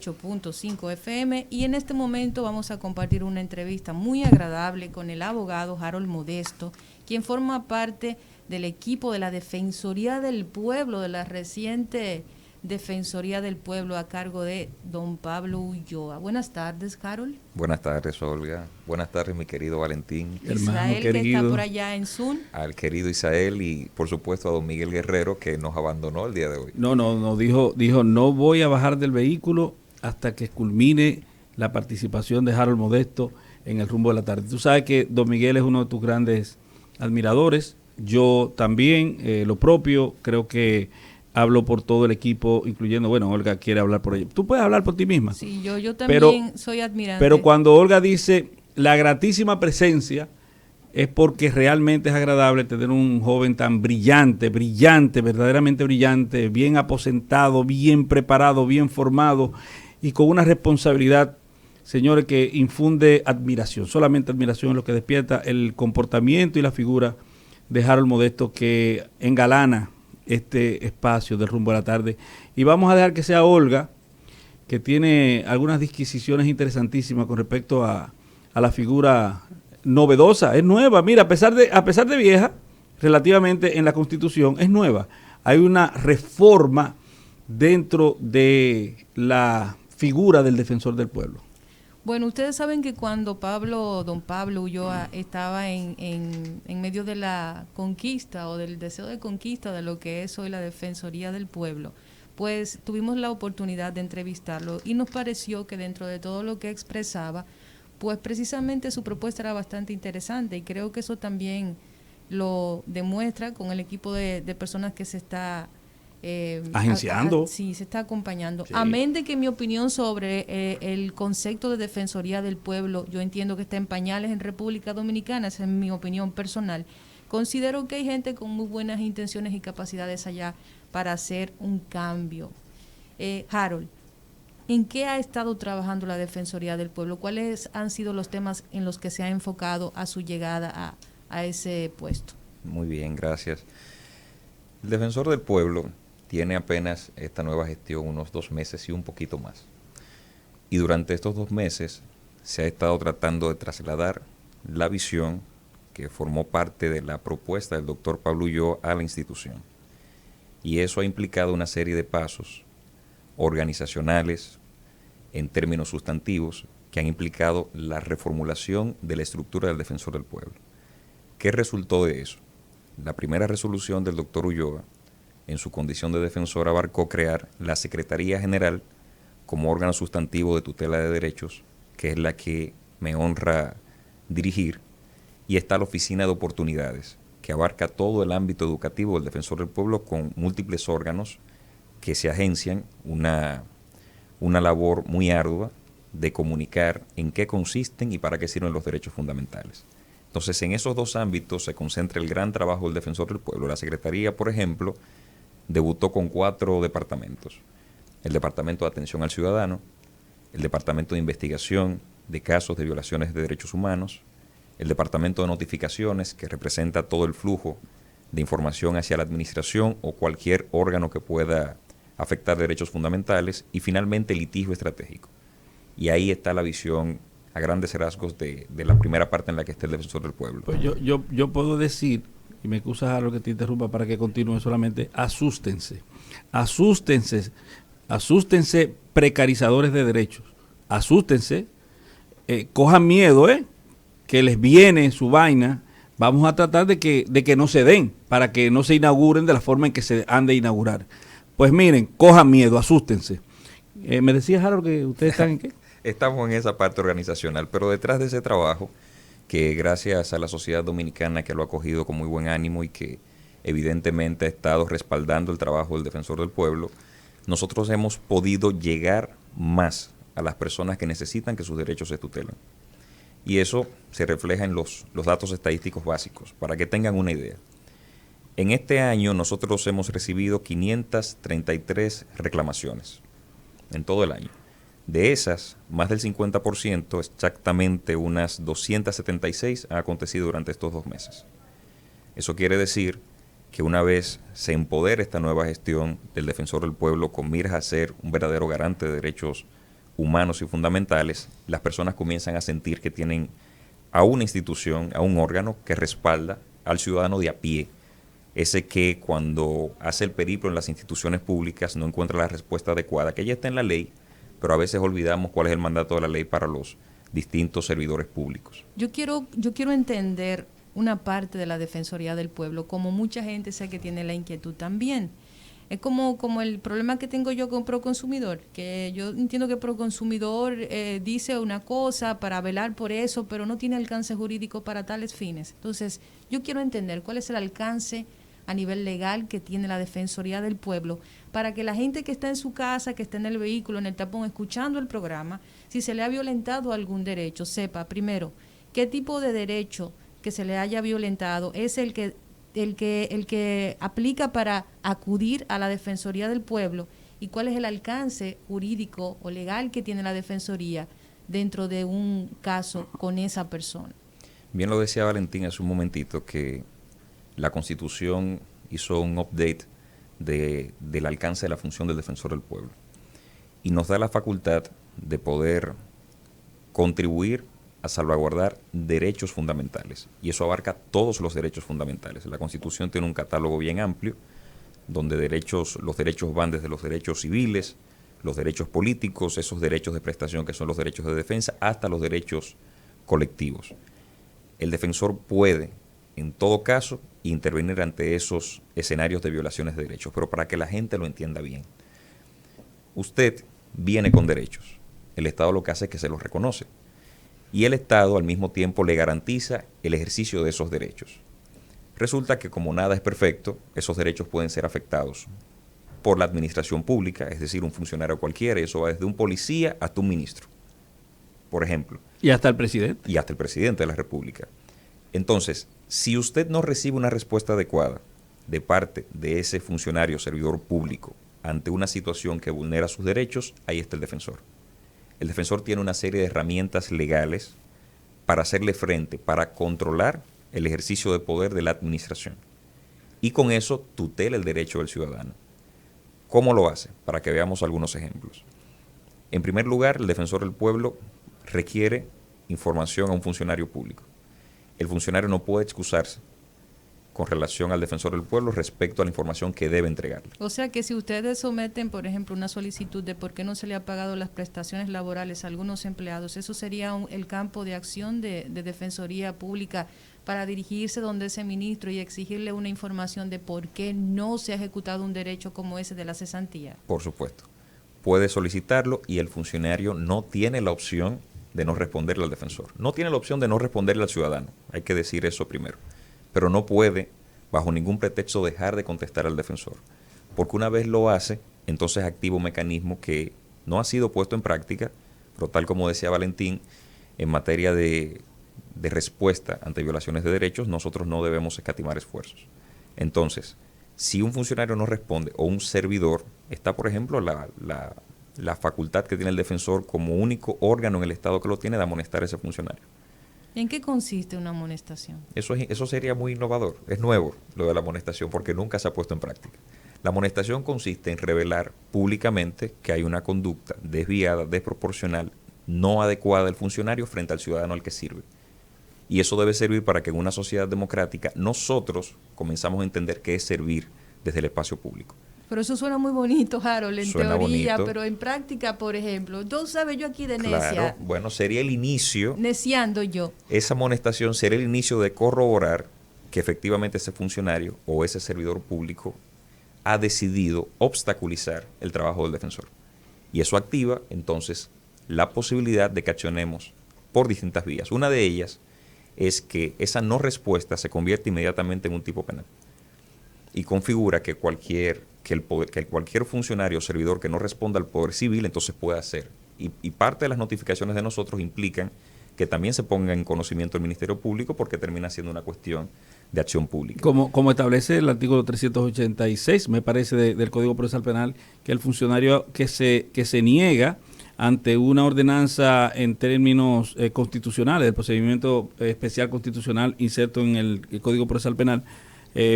88.5 FM y en este momento vamos a compartir una entrevista muy agradable con el abogado Harold Modesto, quien forma parte del equipo de la Defensoría del Pueblo, de la reciente Defensoría del Pueblo a cargo de don Pablo Ulloa. Buenas tardes, Harold. Buenas tardes, Olga. Buenas tardes, mi querido Valentín. Israel, que está por allá en Zoom. Al querido Isael y, por supuesto, a don Miguel Guerrero, que nos abandonó el día de hoy. No, dijo, no voy a bajar del vehículo hasta que culmine la participación de Harold Modesto en el rumbo de la tarde. Tú sabes que don Miguel es uno de tus grandes admiradores. Yo también, lo propio, creo que hablo por todo el equipo, incluyendo, bueno, Olga quiere hablar por ella. Tú puedes hablar por ti misma. Sí, yo también soy admirante. Pero cuando Olga dice la gratísima presencia, es porque realmente es agradable tener un joven tan brillante, verdaderamente brillante, bien aposentado, bien preparado, bien formado y con una responsabilidad, señores, que infunde admiración. Solamente admiración es lo que despierta el comportamiento y la figura de Harold Modesto, que engalana este espacio del rumbo a la tarde. Y vamos a dejar que sea Olga, que tiene algunas disquisiciones interesantísimas con respecto a la figura novedosa. Es nueva, mira, a pesar de vieja, relativamente en la Constitución, es nueva. Hay una reforma dentro de la figura del defensor del pueblo. Bueno, ustedes saben que cuando don Pablo Ulloa estaba en medio de la conquista o del deseo de conquista de lo que es hoy la Defensoría del Pueblo, pues tuvimos la oportunidad de entrevistarlo y nos pareció que dentro de todo lo que expresaba, pues precisamente su propuesta era bastante interesante y creo que eso también lo demuestra con el equipo de personas que se está agenciando. Sí, se está acompañando. Sí. Amén de que mi opinión sobre el concepto de Defensoría del Pueblo, yo entiendo que está en pañales en República Dominicana, esa es mi opinión personal. Considero que hay gente con muy buenas intenciones y capacidades allá para hacer un cambio. Harold, ¿en qué ha estado trabajando la Defensoría del Pueblo? ¿Cuáles han sido los temas en los que se ha enfocado a su llegada a ese puesto? Muy bien, gracias. El Defensor del Pueblo tiene apenas esta nueva gestión unos 2 meses y un poquito más. Y durante estos 2 meses se ha estado tratando de trasladar la visión que formó parte de la propuesta del doctor Pablo Ulloa a la institución. Y eso ha implicado una serie de pasos organizacionales, en términos sustantivos, que han implicado la reformulación de la estructura del Defensor del Pueblo. ¿Qué resultó de eso? La primera resolución del doctor Ulloa, en su condición de defensor, abarcó crear la Secretaría General como órgano sustantivo de tutela de derechos, que es la que me honra dirigir, y está la Oficina de Oportunidades, que abarca todo el ámbito educativo del Defensor del Pueblo con múltiples órganos que se agencian una labor muy ardua de comunicar en qué consisten y para qué sirven los derechos fundamentales. Entonces, en esos 2 ámbitos se concentra el gran trabajo del Defensor del Pueblo. La Secretaría, por ejemplo, debutó con 4 departamentos. El Departamento de Atención al Ciudadano, el Departamento de Investigación de Casos de Violaciones de Derechos Humanos, el Departamento de Notificaciones, que representa todo el flujo de información hacia la administración o cualquier órgano que pueda afectar derechos fundamentales, y finalmente el litigio estratégico. Y ahí está la visión a grandes rasgos de la primera parte en la que está el Defensor del Pueblo. Pues yo puedo decir, y me excusas a lo que te interrumpa para que continúe solamente, asústense, precarizadores de derechos, asústense, cojan miedo, que les viene su vaina. Vamos a tratar de que no se den, para que no se inauguren de la forma en que se han de inaugurar. Pues miren, cojan miedo, asústense. Me decía Harold que ustedes están en qué. Estamos en esa parte organizacional, pero detrás de ese trabajo, que gracias a la sociedad dominicana que lo ha acogido con muy buen ánimo y que evidentemente ha estado respaldando el trabajo del Defensor del Pueblo, nosotros hemos podido llegar más a las personas que necesitan que sus derechos se tutelen. Y eso se refleja en los datos estadísticos básicos, para que tengan una idea. En este año nosotros hemos recibido 533 reclamaciones en todo el año. De esas, más del 50%, exactamente unas 276, han acontecido durante estos 2 meses. Eso quiere decir que una vez se empodere esta nueva gestión del Defensor del Pueblo con miras a ser un verdadero garante de derechos humanos y fundamentales, las personas comienzan a sentir que tienen a una institución, a un órgano que respalda al ciudadano de a pie, ese que cuando hace el periplo en las instituciones públicas no encuentra la respuesta adecuada, que ya está en la ley, pero a veces olvidamos cuál es el mandato de la ley para los distintos servidores públicos. Yo quiero entender una parte de la Defensoría del Pueblo, como mucha gente sé que tiene la inquietud también. Es como el problema que tengo yo con Proconsumidor, que yo entiendo que Proconsumidor dice una cosa para velar por eso, pero no tiene alcance jurídico para tales fines. Entonces, yo quiero entender cuál es el alcance a nivel legal que tiene la Defensoría del Pueblo, para que la gente que está en su casa, que está en el vehículo, en el tapón, escuchando el programa, si se le ha violentado algún derecho, sepa primero qué tipo de derecho que se le haya violentado es el que aplica para acudir a la Defensoría del Pueblo y cuál es el alcance jurídico o legal que tiene la Defensoría dentro de un caso con esa persona. Bien lo decía Valentín hace un momentito, que la Constitución hizo un update del alcance de la función del defensor del pueblo y nos da la facultad de poder contribuir a salvaguardar derechos fundamentales, y eso abarca todos los derechos fundamentales. La Constitución tiene un catálogo bien amplio donde los derechos van desde los derechos civiles, los derechos políticos, esos derechos de prestación que son los derechos de defensa, hasta los derechos colectivos. El defensor puede, en todo caso, intervenir ante esos escenarios de violaciones de derechos, pero para que la gente lo entienda bien. Usted viene con derechos, el Estado lo que hace es que se los reconoce, y el Estado al mismo tiempo le garantiza el ejercicio de esos derechos. Resulta que como nada es perfecto, esos derechos pueden ser afectados por la administración pública, es decir, un funcionario cualquiera, y eso va desde un policía hasta un ministro, por ejemplo. Y hasta el presidente. Y hasta el presidente de la República. Entonces, si usted no recibe una respuesta adecuada de parte de ese funcionario servidor público ante una situación que vulnera sus derechos, ahí está el defensor. El defensor tiene una serie de herramientas legales para hacerle frente, para controlar el ejercicio de poder de la administración. Y con eso tutela el derecho del ciudadano. ¿Cómo lo hace? Para que veamos algunos ejemplos. En primer lugar, el defensor del pueblo requiere información a un funcionario público. El funcionario no puede excusarse con relación al defensor del pueblo respecto a la información que debe entregarle. O sea que si ustedes someten, por ejemplo, una solicitud de por qué no se le ha pagado las prestaciones laborales a algunos empleados, eso sería el campo de acción de Defensoría Pública para dirigirse donde ese ministro y exigirle una información de por qué no se ha ejecutado un derecho como ese de la cesantía. Por supuesto. Puede solicitarlo y el funcionario no tiene la opción de no responderle al defensor. No tiene la opción de no responderle al ciudadano. Hay que decir eso primero. Pero no puede, bajo ningún pretexto, dejar de contestar al defensor. Porque una vez lo hace, entonces activa un mecanismo que no ha sido puesto en práctica, pero tal como decía Valentín, en materia de respuesta ante violaciones de derechos, nosotros no debemos escatimar esfuerzos. Entonces, si un funcionario no responde o un servidor, está, por ejemplo, la facultad que tiene el defensor como único órgano en el Estado que lo tiene de amonestar a ese funcionario. ¿En qué consiste una amonestación? Eso sería muy innovador. Es nuevo lo de la amonestación porque nunca se ha puesto en práctica. La amonestación consiste en revelar públicamente que hay una conducta desviada, desproporcional, no adecuada del funcionario frente al ciudadano al que sirve. Y eso debe servir para que en una sociedad democrática nosotros comenzamos a entender qué es servir desde el espacio público. Pero eso suena muy bonito, Harold, en Suena teoría, bonito. Pero en práctica, por ejemplo, tú sabes, yo aquí de necia, Claro, bueno, sería el inicio. neciando yo. Esa amonestación sería el inicio de corroborar que efectivamente ese funcionario o ese servidor público ha decidido obstaculizar el trabajo del defensor. Y eso activa, entonces, la posibilidad de que accionemos por distintas vías. Una de ellas es que esa no respuesta se convierte inmediatamente en un tipo penal y configura que cualquier funcionario o servidor que no responda al poder civil entonces pueda hacer. Y parte de las notificaciones de nosotros implican que también se ponga en conocimiento del Ministerio Público porque termina siendo una cuestión de acción pública. Como establece el artículo 386, me parece, del Código Procesal Penal, que el funcionario que se niega ante una ordenanza en términos constitucionales, del procedimiento especial constitucional inserto en el Código Procesal Penal,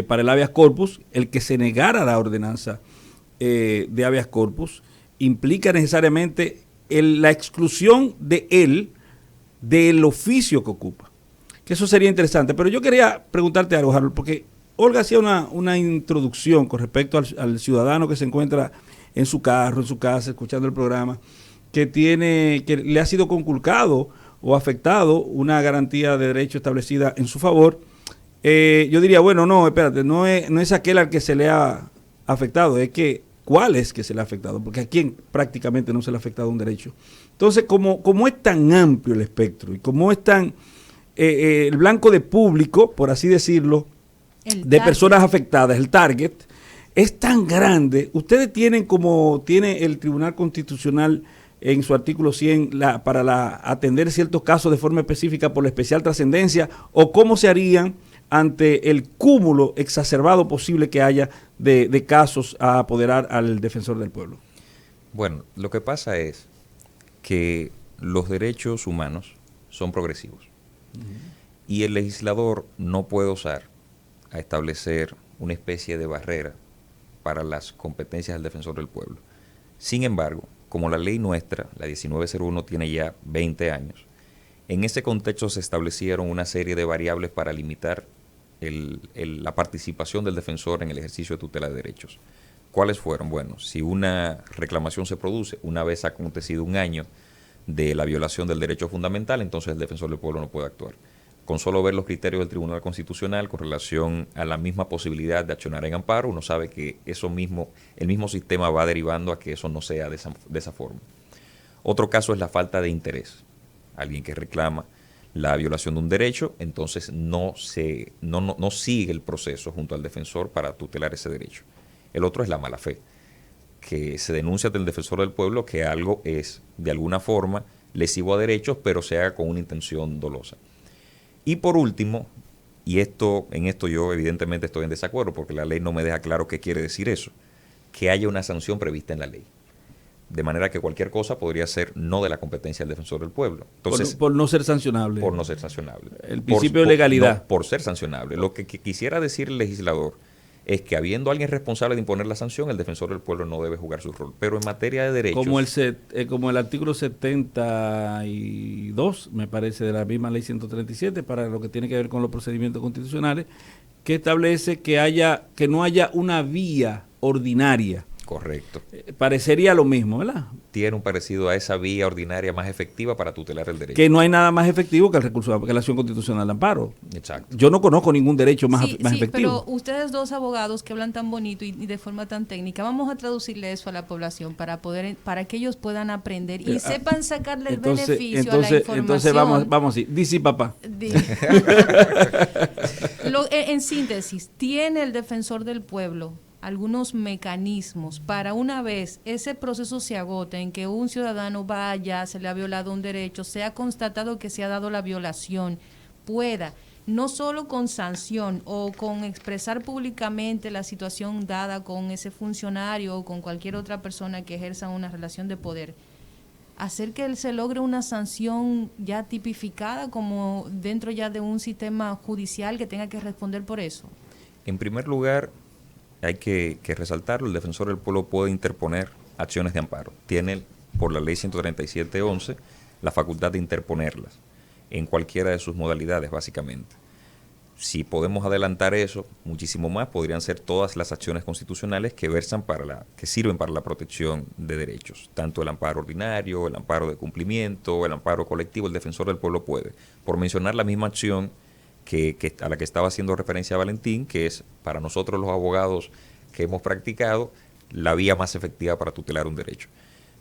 para el habeas corpus, el que se negara la ordenanza de habeas corpus, implica necesariamente la exclusión de él del oficio que ocupa. Que eso sería interesante. Pero yo quería preguntarte algo, Harold, porque Olga hacía una introducción con respecto al ciudadano que se encuentra en su carro, en su casa, escuchando el programa, que le ha sido conculcado o afectado una garantía de derecho establecida en su favor. Yo diría, bueno, no, espérate, no es aquel al que se le ha afectado, es que cuál es que se le ha afectado, porque a quién prácticamente no se le ha afectado un derecho. Entonces, como es tan amplio el espectro y como es tan el blanco de público, por así decirlo, de personas afectadas, el target, es tan grande. Ustedes tienen como tiene el Tribunal Constitucional en su artículo 100 para atender ciertos casos de forma específica por la especial trascendencia, o cómo se harían ante el cúmulo exacerbado posible que haya de casos a apoderar al defensor del pueblo. Bueno, lo que pasa es que los derechos humanos son progresivos. Y el legislador no puede osar a establecer una especie de barrera para las competencias del defensor del pueblo. Sin embargo, como la ley nuestra, la 1901, tiene ya 20 años, en ese contexto se establecieron una serie de variables para limitar la participación del defensor en el ejercicio de tutela de derechos. ¿Cuáles fueron? Bueno, si una reclamación se produce una vez ha acontecido un año de la violación del derecho fundamental, entonces el defensor del pueblo no puede actuar. Con solo ver los criterios del Tribunal Constitucional con relación a la misma posibilidad de accionar en amparo, uno sabe que el mismo sistema va derivando a que eso no sea de esa forma. Otro caso es la falta de interés. Alguien que reclama la violación de un derecho, entonces no sigue el proceso junto al defensor para tutelar ese derecho. El otro es la mala fe, que se denuncia ante el defensor del pueblo que algo es, de alguna forma, lesivo a derechos, pero se haga con una intención dolosa. Y por último, y en esto yo evidentemente estoy en desacuerdo, porque la ley no me deja claro qué quiere decir eso, que haya una sanción prevista en la ley. De manera que cualquier cosa podría ser no de la competencia del defensor del pueblo. Entonces, por no ser sancionable. Por no ser sancionable. El principio de legalidad. No, por ser sancionable. Lo que quisiera decir el legislador es que habiendo alguien responsable de imponer la sanción, el defensor del pueblo no debe jugar su rol. Pero en materia de derechos... Como el artículo 72, me parece, de la misma ley 137, para lo que tiene que ver con los procedimientos constitucionales, que establece que no haya una vía ordinaria. Correcto. Parecería lo mismo, ¿verdad? Tiene un parecido a esa vía ordinaria más efectiva para tutelar el derecho. Que no hay nada más efectivo que el recurso que la acción constitucional de amparo. Exacto. Yo no conozco ningún derecho más efectivo. Pero ustedes dos abogados que hablan tan bonito y de forma tan técnica, vamos a traducirle eso a la población para que ellos puedan aprender y sepan sacarle el beneficio a la información. Entonces vamos así. Dice papá. En síntesis, ¿tiene el defensor del pueblo algunos mecanismos para, una vez ese proceso se agote, en que un ciudadano vaya, se le ha violado un derecho, se ha constatado que se ha dado la violación, pueda, no solo con sanción o con expresar públicamente la situación dada con ese funcionario o con cualquier otra persona que ejerza una relación de poder, hacer que él se logre una sanción ya tipificada como dentro ya de un sistema judicial que tenga que responder por eso? En primer lugar, hay que resaltarlo, el defensor del pueblo puede interponer acciones de amparo. Tiene, por la ley 137.11, la facultad de interponerlas en cualquiera de sus modalidades, básicamente. Si podemos adelantar eso, muchísimo más, podrían ser todas las acciones constitucionales que sirven para la protección de derechos. Tanto el amparo ordinario, el amparo de cumplimiento, el amparo colectivo, el defensor del pueblo puede. Por mencionar la misma acción a la que estaba haciendo referencia Valentín, que es para nosotros los abogados que hemos practicado la vía más efectiva para tutelar un derecho.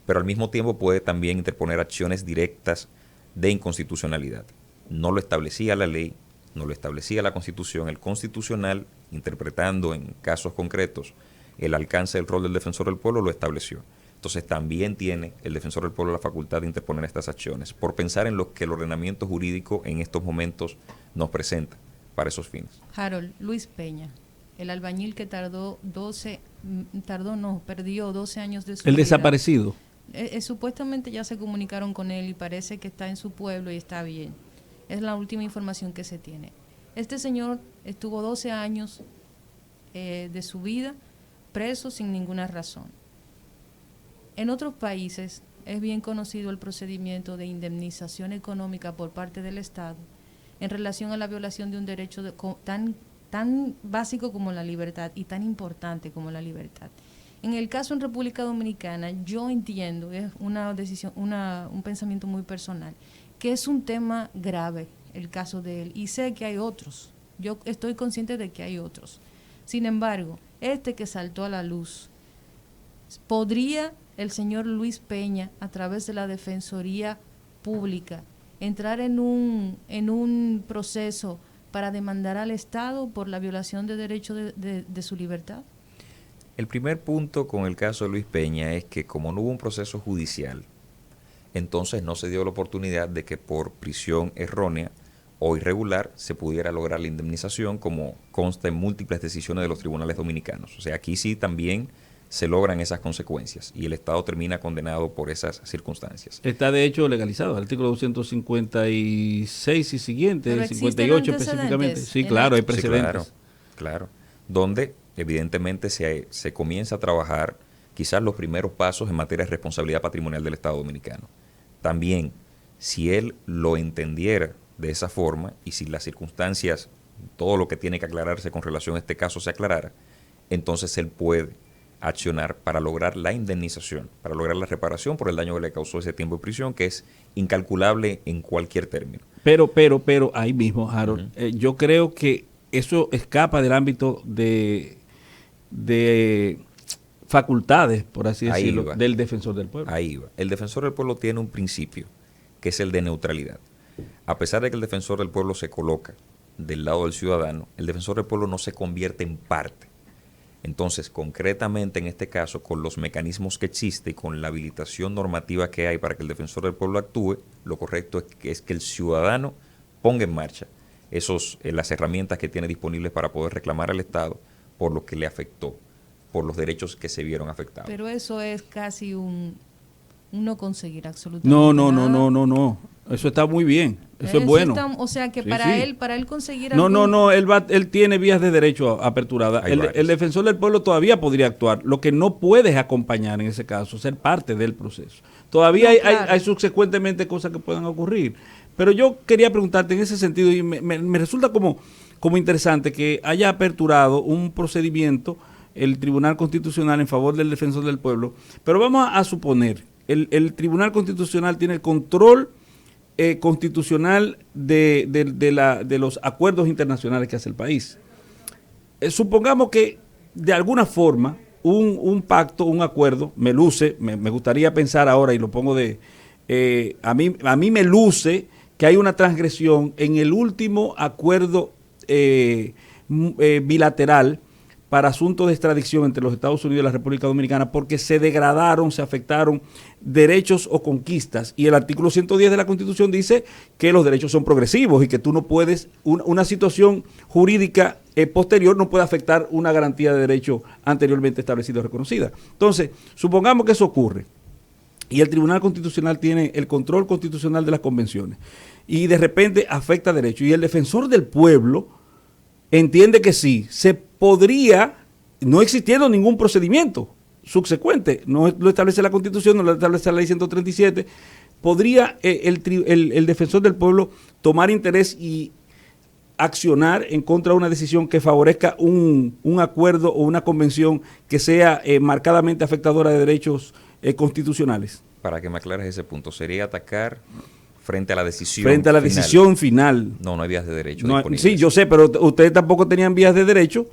Pero al mismo tiempo puede también interponer acciones directas de inconstitucionalidad. No lo establecía la ley, no lo establecía la Constitución. El Constitucional, interpretando en casos concretos el alcance del rol del defensor del pueblo, lo estableció. Entonces también tiene el defensor del pueblo la facultad de interponer estas acciones, por pensar en lo que el ordenamiento jurídico en estos momentos nos presenta para esos fines. Harold, Luis Peña, el albañil que perdió 12 años de su vida. El desaparecido. Supuestamente ya se comunicaron con él y parece que está en su pueblo y está bien. Es la última información que se tiene. Este señor estuvo 12 años de su vida preso sin ninguna razón. En otros países es bien conocido el procedimiento de indemnización económica por parte del Estado en relación a la violación de un derecho tan básico como la libertad y tan importante como la libertad. En el caso en República Dominicana, yo entiendo, es una decisión, un pensamiento muy personal, que es un tema grave el caso de él, y sé que hay otros, yo estoy consciente de que hay otros. Sin embargo, este que saltó a la luz, ¿podría el señor Luis Peña, a través de la Defensoría Pública, entrar en un proceso para demandar al Estado por la violación de derechos de su libertad? El primer punto con el caso de Luis Peña es que como no hubo un proceso judicial, entonces no se dio la oportunidad de que por prisión errónea o irregular se pudiera lograr la indemnización, como consta en múltiples decisiones de los tribunales dominicanos. O sea, aquí sí también se logran esas consecuencias y el Estado termina condenado por esas circunstancias. Está de hecho legalizado, el artículo 256 y siguiente, 58 específicamente. Sí, claro, hay precedentes. Sí, claro, donde evidentemente se comienza a trabajar quizás los primeros pasos en materia de responsabilidad patrimonial del Estado dominicano. También, si él lo entendiera de esa forma y si las circunstancias, todo lo que tiene que aclararse con relación a este caso se aclarara, entonces él puede accionar para lograr la indemnización, para lograr la reparación por el daño que le causó ese tiempo de prisión, que es incalculable en cualquier término. Pero, ahí mismo, Harold, yo creo que eso escapa del ámbito de facultades, por así decirlo, del defensor del pueblo. Ahí va. El defensor del pueblo tiene un principio, que es el de neutralidad. A pesar de que el defensor del pueblo se coloca del lado del ciudadano, el defensor del pueblo no se convierte en parte. Entonces, concretamente en este caso, con los mecanismos que existen y con la habilitación normativa que hay para que el defensor del pueblo actúe, lo correcto es que el ciudadano ponga en marcha las herramientas que tiene disponibles para poder reclamar al Estado por lo que le afectó, por los derechos que se vieron afectados. Pero eso es casi un no conseguir absolutamente nada. No. Eso está muy bien. Eso es bueno. O sea que Sí, para sí. él conseguir No, él tiene vías de derecho aperturadas. El defensor del pueblo todavía podría actuar. Lo que no puede es acompañar en ese caso, ser parte del proceso. Todavía hay subsecuentemente cosas que puedan ocurrir. Pero yo quería preguntarte en ese sentido, y me resulta como interesante que haya aperturado un procedimiento el Tribunal Constitucional en favor del defensor del pueblo. Pero vamos a suponer, el Tribunal Constitucional tiene el control constitucional de los acuerdos internacionales que hace el país. Supongamos que de alguna forma un pacto, un acuerdo, me gustaría pensar ahora, y lo pongo a mí me luce que hay una transgresión en el último acuerdo bilateral para asuntos de extradición entre los Estados Unidos y la República Dominicana, porque se degradaron, se afectaron derechos o conquistas. Y el artículo 110 de la Constitución dice que los derechos son progresivos y que tú no puedes, una situación jurídica posterior no puede afectar una garantía de derecho anteriormente establecida o reconocida. Entonces, supongamos que eso ocurre y el Tribunal Constitucional tiene el control constitucional de las convenciones y de repente afecta derechos y el defensor del pueblo entiende que sí, se podría, no existiendo ningún procedimiento subsecuente, no lo establece la Constitución, no lo establece la Ley 137, podría el defensor del pueblo tomar interés y accionar en contra de una decisión que favorezca un acuerdo o una convención que sea marcadamente afectadora de derechos constitucionales. Para que me aclares ese punto, sería atacar frente a la decisión final. No hay vías de derecho disponibles. Sí, yo sé, pero ustedes tampoco tenían vías de derecho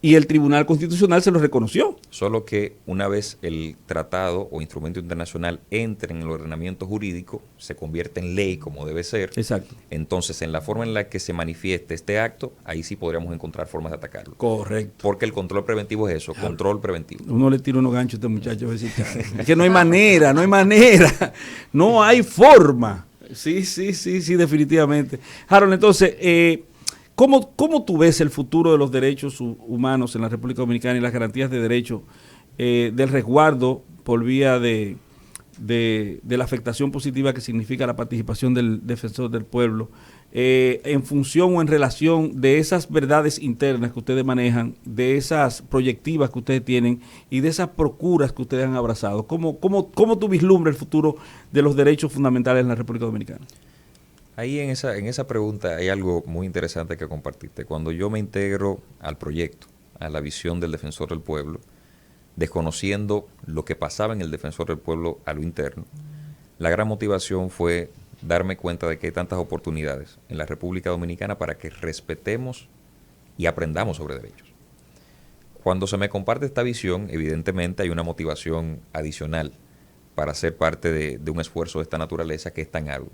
y el Tribunal Constitucional se lo reconoció. Solo que una vez el tratado o instrumento internacional entre en el ordenamiento jurídico, se convierte en ley como debe ser. Exacto. Entonces, en la forma en la que se manifieste este acto, ahí sí podríamos encontrar formas de atacarlo. Correcto. Porque el control preventivo es eso, control preventivo. Uno le tira unos ganchos a este muchacho. Es que no hay manera. No hay forma. Sí, definitivamente. Harold, entonces, ¿cómo tú ves el futuro de los derechos humanos en la República Dominicana y las garantías de derecho del resguardo por vía de de la afectación positiva que significa la participación del defensor del pueblo, en función o en relación de esas verdades internas que ustedes manejan, de esas proyectivas que ustedes tienen y de esas procuras que ustedes han abrazado? ¿Cómo tú vislumbras el futuro de los derechos fundamentales en la República Dominicana? Ahí en esa pregunta hay algo muy interesante que compartirte. Cuando yo me integro al proyecto, a la visión del Defensor del Pueblo, desconociendo lo que pasaba en el Defensor del Pueblo a lo interno, la gran motivación fue darme cuenta de que hay tantas oportunidades en la República Dominicana para que respetemos y aprendamos sobre derechos. Cuando se me comparte esta visión, evidentemente hay una motivación adicional para ser parte de un esfuerzo de esta naturaleza que es tan arduo.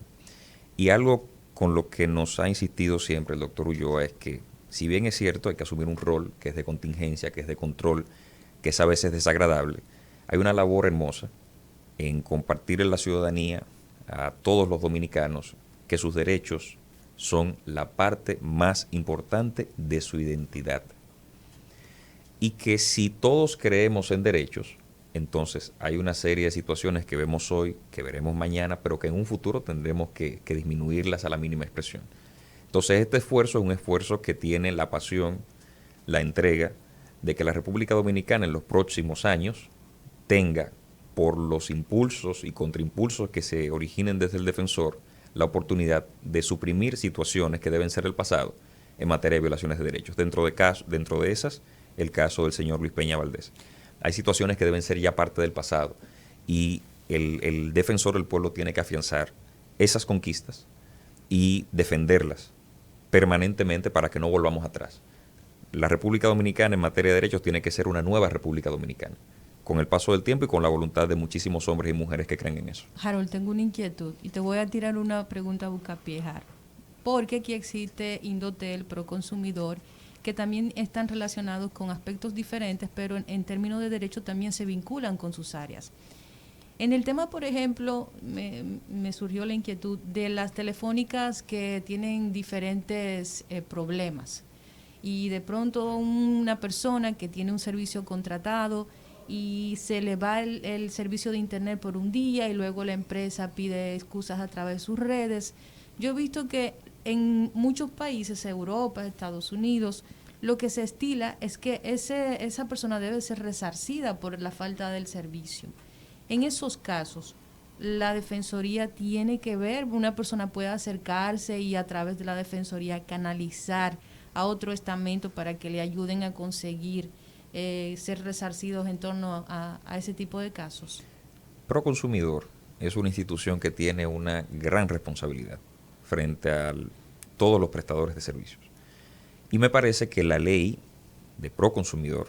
Y algo con lo que nos ha insistido siempre el doctor Ulloa es que, si bien es cierto, hay que asumir un rol que es de contingencia, que es de control, que es a veces desagradable, hay una labor hermosa en compartir en la ciudadanía a todos los dominicanos que sus derechos son la parte más importante de su identidad. Y que si todos creemos en derechos, entonces hay una serie de situaciones que vemos hoy, que veremos mañana, pero que en un futuro tendremos que disminuirlas a la mínima expresión. Entonces este esfuerzo es un esfuerzo que tiene la pasión, la entrega de que la República Dominicana en los próximos años tenga, por los impulsos y contraimpulsos que se originen desde el defensor, la oportunidad de suprimir situaciones que deben ser el pasado en materia de violaciones de derechos. Dentro de esas, el caso del señor Luis Peña Valdés. Hay situaciones que deben ser ya parte del pasado y el defensor del pueblo tiene que afianzar esas conquistas y defenderlas permanentemente para que no volvamos atrás. La República Dominicana en materia de derechos tiene que ser una nueva República Dominicana, con el paso del tiempo y con la voluntad de muchísimos hombres y mujeres que creen en eso. Harold, tengo una inquietud y te voy a tirar una pregunta a buscapié, Harold. Porque aquí existe Indotel, Proconsumidor, que también están relacionados con aspectos diferentes, pero en términos de derecho también se vinculan con sus áreas. En el tema, por ejemplo, me surgió la inquietud de las telefónicas que tienen diferentes problemas. Y de pronto una persona que tiene un servicio contratado y se le va el servicio de internet por un día y luego la empresa pide excusas a través de sus redes. Yo he visto que en muchos países, Europa, Estados Unidos, lo que se estila es que esa persona debe ser resarcida por la falta del servicio. En esos casos, la Defensoría tiene que ver, una persona puede acercarse y a través de la Defensoría canalizar a otro estamento para que le ayuden a conseguir ser resarcidos en torno a ese tipo de casos. Proconsumidor es una institución que tiene una gran responsabilidad frente a todos los prestadores de servicios. Y me parece que la ley de Proconsumidor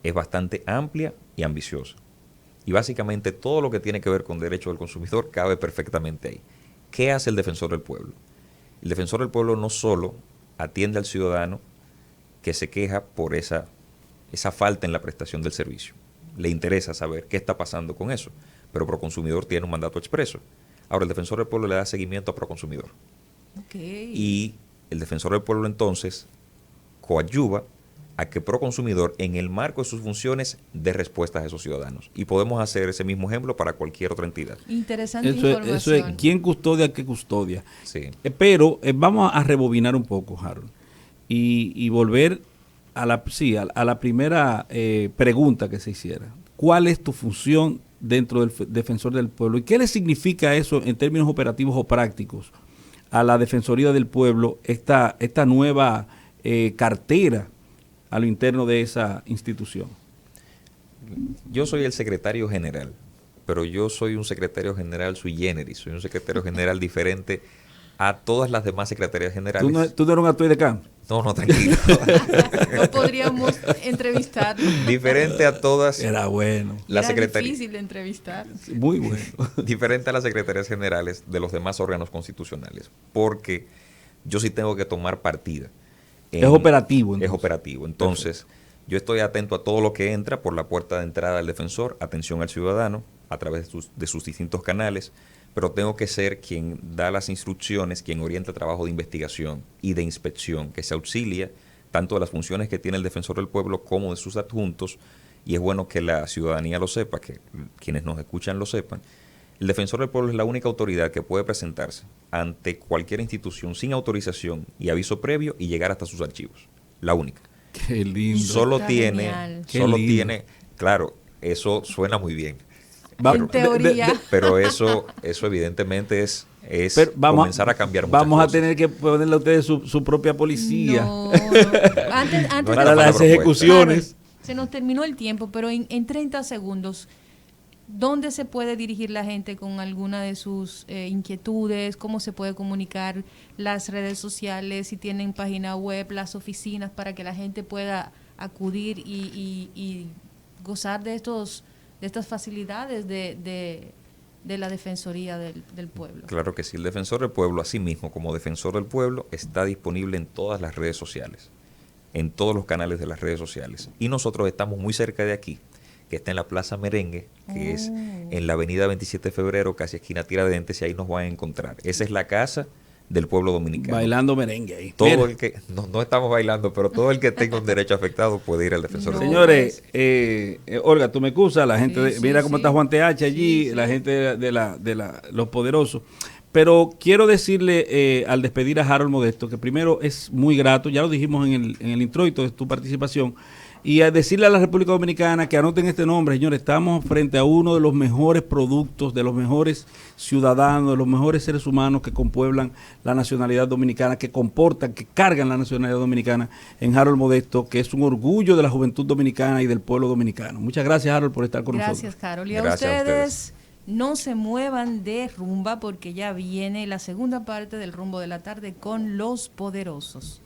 es bastante amplia y ambiciosa. Y básicamente todo lo que tiene que ver con derecho del consumidor cabe perfectamente ahí. ¿Qué hace el Defensor del Pueblo? El Defensor del Pueblo no solo atiende al ciudadano que se queja por esa falta en la prestación del servicio. Le interesa saber qué está pasando con eso, pero Proconsumidor tiene un mandato expreso. Ahora el Defensor del Pueblo le da seguimiento a Proconsumidor. Okay. Y el Defensor del Pueblo entonces coadyuva a que Proconsumidor, en el marco de sus funciones, dé respuestas a esos ciudadanos. Y podemos hacer ese mismo ejemplo para cualquier otra entidad. Interesante información. Eso es quién custodia, qué custodia. Sí. Pero vamos a rebobinar un poco, Harold, y volver a la primera pregunta que se hiciera. ¿Cuál es tu función dentro del Defensor del Pueblo? ¿Y qué le significa eso en términos operativos o prácticos a la Defensoría del Pueblo, esta nueva cartera a lo interno de esa institución? Yo soy el secretario general, pero yo soy un secretario general sui generis, soy un secretario general diferente a todas las demás secretarías generales. ¿Tú no eres un actor de campo? No, tranquilo. No podríamos entrevistar. Diferente a todas. Era bueno. Era difícil de entrevistar. Muy bueno. Diferente a las secretarías generales de los demás órganos constitucionales, porque yo sí tengo que tomar partida. Es operativo. Es operativo. Entonces, yo estoy atento a todo lo que entra por la puerta de entrada del defensor, atención al ciudadano, a través de sus distintos canales, pero tengo que ser quien da las instrucciones, quien orienta el trabajo de investigación y de inspección, que se auxilia tanto de las funciones que tiene el Defensor del Pueblo como de sus adjuntos, y es bueno que la ciudadanía lo sepa, que quienes nos escuchan lo sepan, El defensor del pueblo es la única autoridad que puede presentarse ante cualquier institución sin autorización y aviso previo y llegar hasta sus archivos. La única. Qué lindo. Solo Está tiene, genial. solo Qué lindo. tiene, claro, eso suena muy bien. En teoría. Pero eso evidentemente es Pero comenzar a cambiar muchas vamos a cosas. tener que ponerle a ustedes su propia policía No. Antes Para para la las propuesta. ejecuciones. Claro, se nos terminó el tiempo, pero en 30 segundos, ¿dónde se puede dirigir la gente con alguna de sus inquietudes? ¿Cómo se puede comunicar? Las redes sociales, si tienen página web, las oficinas, para que la gente pueda acudir y gozar de estas facilidades de la Defensoría del Pueblo. Claro que sí, el defensor del pueblo, así mismo como defensor del pueblo, está disponible en todas las redes sociales, en todos los canales de las redes sociales. Y nosotros estamos muy cerca de aquí, que está en la Plaza Merengue, que es en la avenida 27 de febrero, casi esquina Tiradentes, y ahí nos van a encontrar. Esa es la casa del pueblo dominicano. Bailando merengue ahí. Todo Mira, el que, no estamos bailando, pero todo el que tenga un derecho afectado puede ir al defensor No. del pueblo. señores, Olga, tú me excusas, la gente, Sí, mira sí, cómo sí. está Juan TH allí, Sí, sí. la gente de los poderosos. Pero quiero decirle al despedir a Harold Modesto que primero es muy grato, ya lo dijimos en el introito de tu participación, y a decirle a la República Dominicana que anoten este nombre, señores, estamos frente a uno de los mejores productos, de los mejores ciudadanos, de los mejores seres humanos que compueblan la nacionalidad dominicana, que comportan, que cargan la nacionalidad dominicana en Harold Modesto, que es un orgullo de la juventud dominicana y del pueblo dominicano. Muchas gracias, Harold, por estar con Gracias, nosotros. Carol. Y a Gracias a ustedes, no se muevan de rumba porque ya viene la segunda parte del Rumbo de la Tarde con los poderosos.